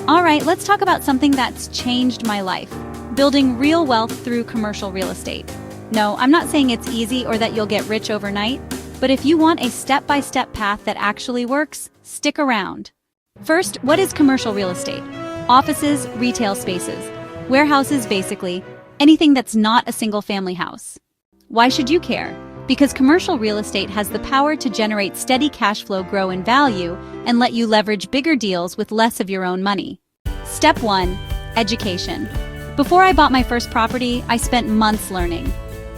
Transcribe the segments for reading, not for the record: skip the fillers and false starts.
All right, let's talk about something that's changed my life. Building real wealth through commercial real estate. No, I'm not saying it's easy or that you'll get rich overnight, but if you want a step-by-step path that actually works, stick around. First, what is commercial real estate? Offices, retail spaces, warehouses basically, anything that's not a single-family house. Why should you care? Because commercial real estate has the power to generate steady cash flow, grow in value, and let you leverage bigger deals with less of your own money. Step 1. Education. Before I bought my first property, I spent months learning.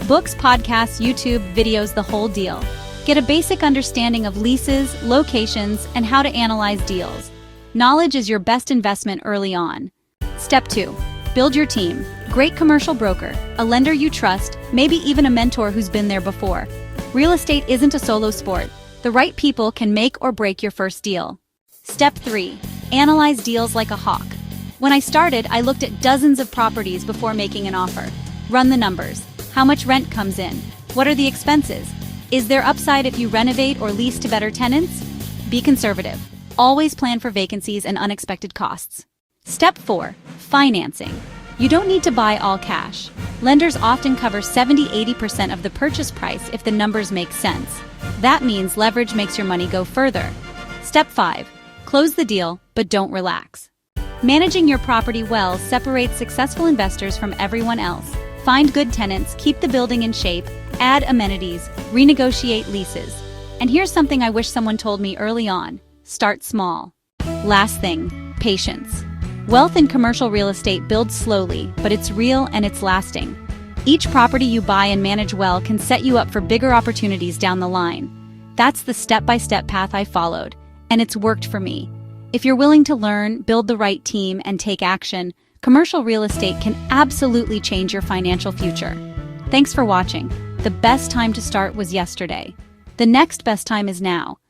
Books, podcasts, YouTube, videos, the whole deal. Get a basic understanding of leases, locations, and how to analyze deals. Knowledge is your best investment early on. Step 2. Build your team. Great commercial broker, a lender you trust, maybe even a mentor who's been there before. Real estate isn't a solo sport. The right people can make or break your first deal. Step 3. Analyze deals like a hawk. When I started, I looked at dozens of properties before making an offer. Run the numbers. How much rent comes in? What are the expenses? Is there upside if you renovate or lease to better tenants? Be conservative. Always plan for vacancies and unexpected costs. Step 4. Financing. You don't need to buy all cash. Lenders often cover 70–80% of the purchase price if the numbers make sense. That means leverage makes your money go further. Step 5. Close the deal, but don't relax. Managing your property well separates successful investors from everyone else. Find good tenants, keep the building in shape, add amenities, renegotiate leases. And here's something I wish someone told me early on. Start small. Last thing, patience. Wealth in commercial real estate builds slowly, but it's real and it's lasting. Each property you buy and manage well can set you up for bigger opportunities down the line. That's the step-by-step path I followed, and it's worked for me. If you're willing to learn, build the right team, and take action, commercial real estate can absolutely change your financial future. Thanks for watching. The best time to start was yesterday. The next best time is now.